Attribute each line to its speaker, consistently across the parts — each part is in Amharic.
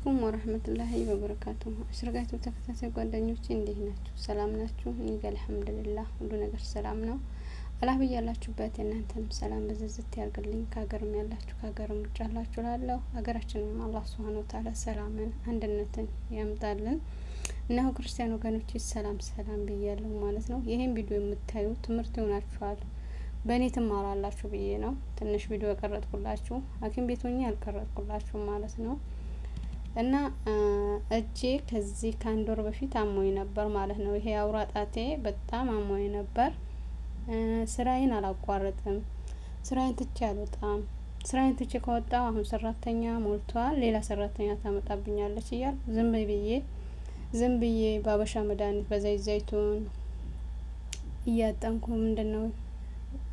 Speaker 1: አለይኩም ወራህመቱላሂ ወበረካቱሁ። አሽርጋቱ ተከታታይ ጓደኞቼ እንዴት ናችሁ? ሰላም ናችሁ? እኔ ጋር አልሐምዱሊላህ ሁሉ ነገር ሰላም ነው። አላህ በያላችሁበት እናንተም ሰላም በዝዝት ያርግልኝ። ከሀገርም ያላችሁ ከሀገርም ውጭ ያላችሁ ላለው ሀገራችንም አላህ ሱብሃነሁ ወተዓላ ሰላምን አንድነትን ያምጣልን። እና ክርስቲያን ወገኖቼ ሰላም ብያለሁ ማለት ነው። ይሄን ቪዲዮ የምታዩ ትምህርት ይሆናችኋል፣ በእኔ ትማራላችሁ ብዬ ነው ትንሽ ቪዲዮ ያቀረጥኩላችሁ። ሐኪም ቤት ሆኜ ያልቀረጥኩላችሁ ማለት ነው። እና እጄ ከዚህ ከአንድ ወር በፊት አሞኝ ነበር ማለት ነው። ይሄ አውራ ጣቴ በጣም አሞኝ ነበር። ስራዬን አላቋርጥም፣ ስራዬን ትቼ አልወጣም። ስራዬን ትቼ ከወጣሁ አሁን ሰራተኛ ሞልቷል፣ ሌላ ሰራተኛ ታመጣብኛለች እያል ዝም ብዬ ባበሻ መድኃኒት በዘይት ዘይቱን እያጠንኩ ምንድነው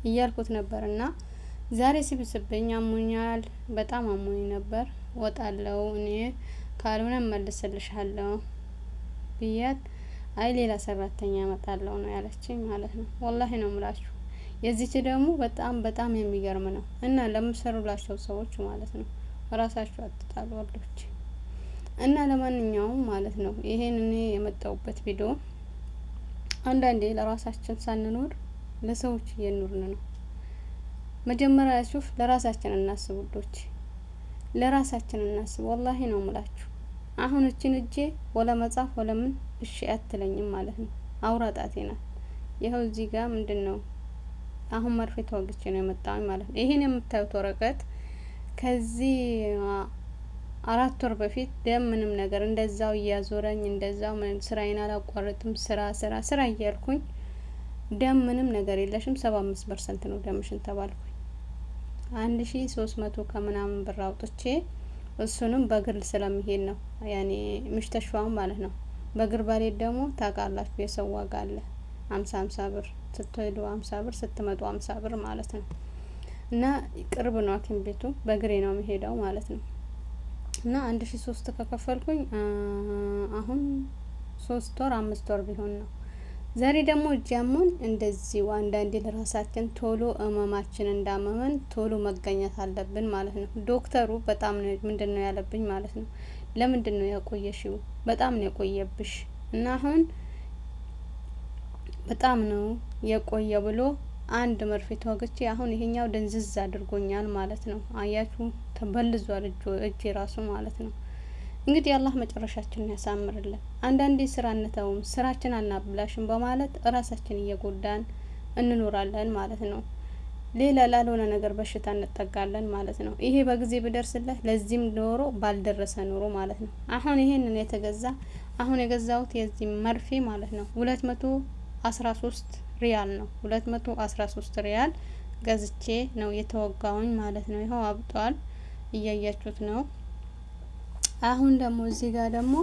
Speaker 1: እያልኩት ነበር። እና ዛሬ ሲብስብኝ አሞኛል፣ በጣም አሞኝ ነበር። ወጣለው እኔ ካልሆነ መልስልሻለሁ ብያት፣ አይ ሌላ ሰራተኛ አመጣለሁ ነው ያለችኝ ማለት ነው። ወላሂ ነው የምላችሁ። የዚች ደግሞ በጣም የሚገርም ነው። እና ለምሰሩላቸው ሰዎች ማለት ነው ራሳችሁ አትጣሉ ወልዶች። እና ለማንኛውም ማለት ነው ይሄን እኔ የመጣሁበት ቪዲዮ አንዳንዴ ለራሳችን ሳንኖር ለሰዎች እየኖርን ነው። መጀመሪያ ሹፍ ለራሳችን እናስብ ውዶች፣ ለራሳችን እናስብ። ወላሂ ነው የምላችሁ። አሁን እቺን እጄ ወለ መጻፍ ወለ ምን እሺ አትለኝም ማለት ነው። አውራ ጣቴ ናት። ይኸው እዚህ ጋር ምንድነው አሁን መርፌ ተወግቼ ነው የመጣሁኝ ማለት ነው። ይሄን የምታዩት ወረቀት ከዚህ 4 ወር በፊት ደም ምንም ነገር እንደዛው እያዞረኝ እንደዛው ስራዬን አላቋርጥም ስራ እያልኩኝ ደም ምንም ነገር የለሽም 75% ነው ደምሽን ተባልኩኝ። 1300 ከምናምን ብር አውጥቼ እሱንም በግል ስለሚሄድ ነው ያኔ ምሽተሽፋው ማለት ነው። በግር ባሌት ደግሞ ታውቃላችሁ የሰው ዋጋ አለ። 50 ብር ስትሄዱ 50 ብር ስትመጡ 50 ብር ማለት ነው። እና ቅርብ ነው ሐኪም ቤቱ፣ በግሬ ነው የሚሄደው ማለት ነው። እና 1003 ከከፈልኩኝ አሁን 3 ወር 5 ወር ቢሆን ነው። ዛሬ ደግሞ እጃሙን እንደዚህ አንዳንዴ ለራሳችን ቶሎ ህመማችን እንዳመመን ቶሎ መገኘት አለብን ማለት ነው። ዶክተሩ በጣም ነው ምንድነው ያለብኝ ማለት ነው። ለምንድነው ያቆየሽው? በጣም ነው የቆየብሽ እና አሁን በጣም ነው የቆየ ብሎ አንድ መርፌ ተወግቼ አሁን ይሄኛው ደንዝዝ አድርጎኛል ማለት ነው። አያችሁ ተበልዟል እጄ ራሱ ማለት ነው። እንግዲህ አላህ መጨረሻችንን ያሳምርልን። አንዳንዴ ስራ እንተውም፣ ስራችን አናብላሽም በማለት ራሳችን እየጎዳን እንኖራለን ማለት ነው። ሌላ ላልሆነ ነገር በሽታ እንጠጋለን ማለት ነው። ይሄ በጊዜ ቢደርስልህ ለዚህም ኖሮ ባልደረሰ ኖሮ ማለት ነው። አሁን ይሄንን አሁን የገዛሁት የዚህ መርፌ ማለት ነው 213 ሪያል ነው። 213 ሪያል ገዝቼ ነው የተወጋውኝ ማለት ነው። ይኸው አብጧል፣ እያያችሁት ነው። አሁን ደግሞ እዚህ ጋር ደግሞ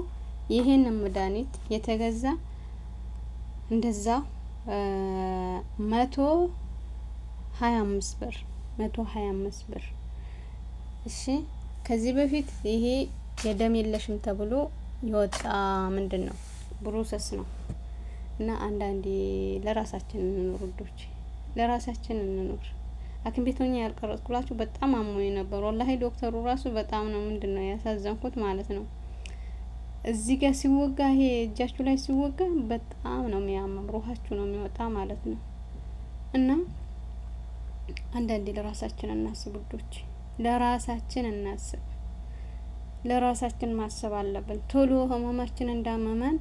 Speaker 1: ይሄንን መድኃኒት የተገዛ እንደዛ 125 ብር። እሺ ከዚህ በፊት ይሄ የደም የለሽም ተብሎ የወጣ ምንድነው ፕሮሰስ ነው። እና አንዳንዴ ለራሳችን እንኖር ውዶች፣ ለራሳችን እንኖር። ሐኪም ቤት ሆኜ ያልቀረጥኩላችሁ በጣም አሞኝ ነበር ወላሂ። ዶክተሩ ራሱ በጣም ነው ምንድነው ያሳዘንኩት ማለት ነው። እዚህ ጋር ሲወጋ ይሄ እጃችሁ ላይ ሲወጋ በጣም ነው የሚያመም፣ ሩሃችሁ ነው የሚወጣ ማለት ነው። እና አንዳንዴ ለራሳችን እናስብ ውዶች፣ ለራሳችን እናስብ። ለራሳችን ማሰብ አለብን። ቶሎ ህመማችን እንዳመመን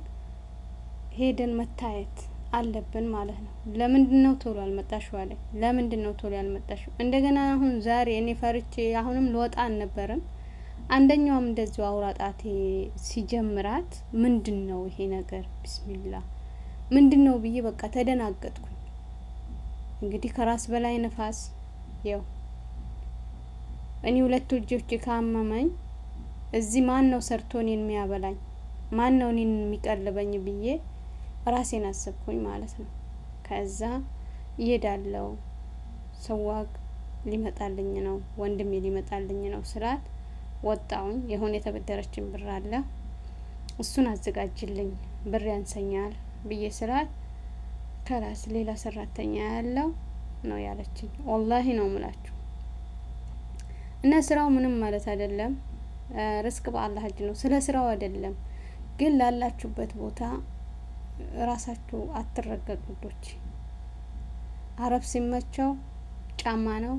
Speaker 1: ሄደን መታየት አለብን ማለት ነው። ለምንድነው ቶሎ አልመጣሽው አለ። ለምንድነው ቶሎ ያልመጣሽው? እንደገና አሁን ዛሬ እኔ ፈርቼ አሁንም ልወጣ አልነበረም። አንደኛውም እንደዚሁ አውራ ጣቴ ሲጀምራት ምንድነው ይሄ ነገር ቢስሚላ ምንድነው ብዬ በቃ ተደናገጥኩኝ። እንግዲህ ከራስ በላይ ነፋስ ያው እኔ ሁለት እጆቼ ካመመኝ እዚህ ማን ነው ሰርቶ እኔን የሚያበላኝ? ማን ነው እኔን የሚቀልበኝ ብዬ ራሴን አሰብኩኝ ማለት ነው። ከዛ እሄዳለሁ፣ ሰዋግ ሊመጣልኝ ነው፣ ወንድሜ ሊመጣልኝ ነው ስላት ወጣውኝ። የሆነ የተበደረችን ብር አለ እሱን አዘጋጅልኝ ብር ያንሰኛል ብዬ ስላት ከራስ ሌላ ሰራተኛ ያለው ነው ያለችኝ። ወላሂ ነው ምላችሁ። እና ስራው ምንም ማለት አይደለም። ርስቅ በአላህ እጅ ነው። ስለ ስራው አይደለም ግን ላላችሁበት ቦታ ራሳችሁ አትረገጡ ውዶች። አረብ ሲመቸው ጫማ ነው፣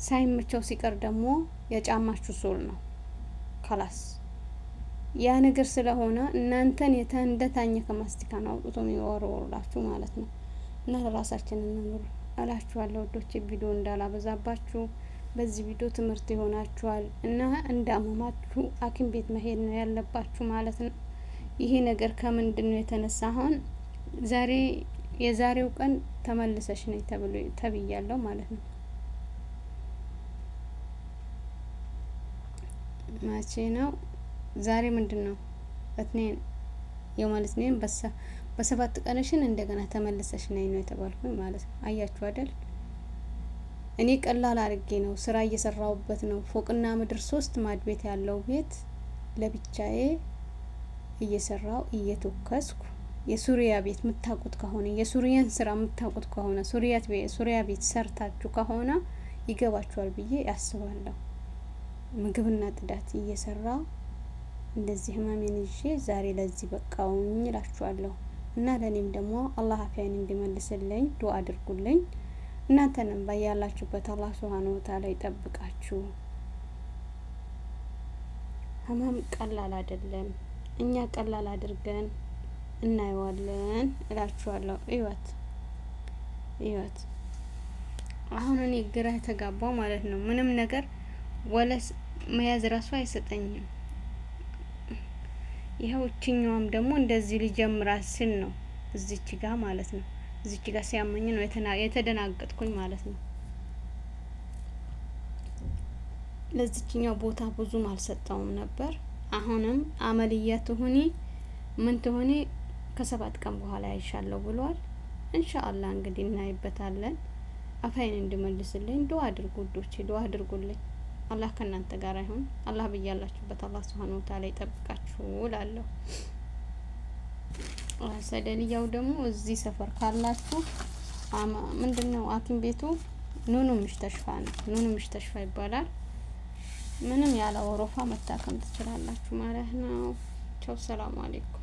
Speaker 1: ሳይመቸው ሲቀር ደግሞ የጫማችሁ ሶል ነው። ከላስ ያ ነገር ስለሆነ እናንተን እንደታኘከ ማስቲካ ነው አውጥቶ የሚወረውርላችሁ ማለት ነው። እና ለራሳችን እንኑር እላችኋለሁ ውዶች። ቪዲዮ እንዳላበዛባችሁ፣ በዚህ ቪዲዮ ትምህርት ይሆናችኋል እና እንዳመማችሁ ሐኪም ቤት መሄድ ነው ያለባችሁ ማለት ነው። ይሄ ነገር ከምንድን ነው የተነሳ? አሁን የዛሬው ቀን ተመልሰሽ ነኝ ተብያለሁ ማለት ነው። መቼ ነው ዛሬ? ምንድን ነው እትኔን የማለት ነኝ በሰባት ቀንሽን እንደገና ተመልሰሽ ነኝ ነው የተባልኩኝ ማለት ነው። አያችሁ አይደል? እኔ ቀላል አድርጌ ነው ስራ እየሰራሁበት ነው። ፎቅና ምድር 3 ማድ ቤት ያለው ቤት ለብቻዬ እየሰራው እየተወከስኩ የሱሪያ ቤት የምታውቁት ከሆነ የሱሪያን ስራ የምታውቁት ከሆነ ሱሪያ ቤት ሰርታችሁ ከሆነ ይገባችኋል ብዬ ያስባለሁ። ምግብና ጽዳት እየሰራው እንደዚህ ህመሜን ይዤ ዛሬ ለዚህ በቃውኝ እላችኋለሁ። እና ለኔም ደግሞ አላህ አፊያን እንዲመልስልኝ ዱአ አድርጉልኝ። እናንተንም ባያላችሁበት አላህ ሱብሃነሁ ወተዓላ ይጠብቃችሁ። ህመም ቀላል አይደለም። እኛ ቀላል አድርገን እናየዋለን እላችኋለሁ። እዩት አሁን እኔ ግራ ተጋባው ማለት ነው። ምንም ነገር ወለስ መያዝ ራሱ አይሰጠኝም። ይሄው እቺኛውም ደግሞ እንደዚህ ሊጀምራት ሲል ነው እዚች ጋር ማለት ነው። እዚች ጋር ሲያመኝ ነው የተደናገጥኩኝ ማለት ነው። ለዚችኛው ቦታ ብዙም አልሰጠውም ነበር። አሁንም አመልያት ሆኒ ምን ትሆኒ ከ7 ቀን በኋላ ያይሻለሁ ብሏል። ኢንሻአላህ እንግዲህ እናይበታለን። አፋይን እንዲመልስልኝ ዱአ አድርጉ ውዶቼ፣ ዱአ አድርጉልኝ። አላህ ከእናንተ ጋር ይሁን። አላህ በያላችሁበት አላህ ሱብሃነሁ ወተዓላ ይጠብቃችሁ እላለሁ። ሰደልያው ደግሞ እዚህ ሰፈር ካላችሁ ምንድነው ሐኪም ቤቱ ኑኑ ምሽተሽፋ ነው። ኑኑ ምሽተሽፋ ይባላል። ምንም ያለ ወሮፋ መታከም ትችላላችሁ ማለት ነው። ቻው፣ ሰላም አለይኩም።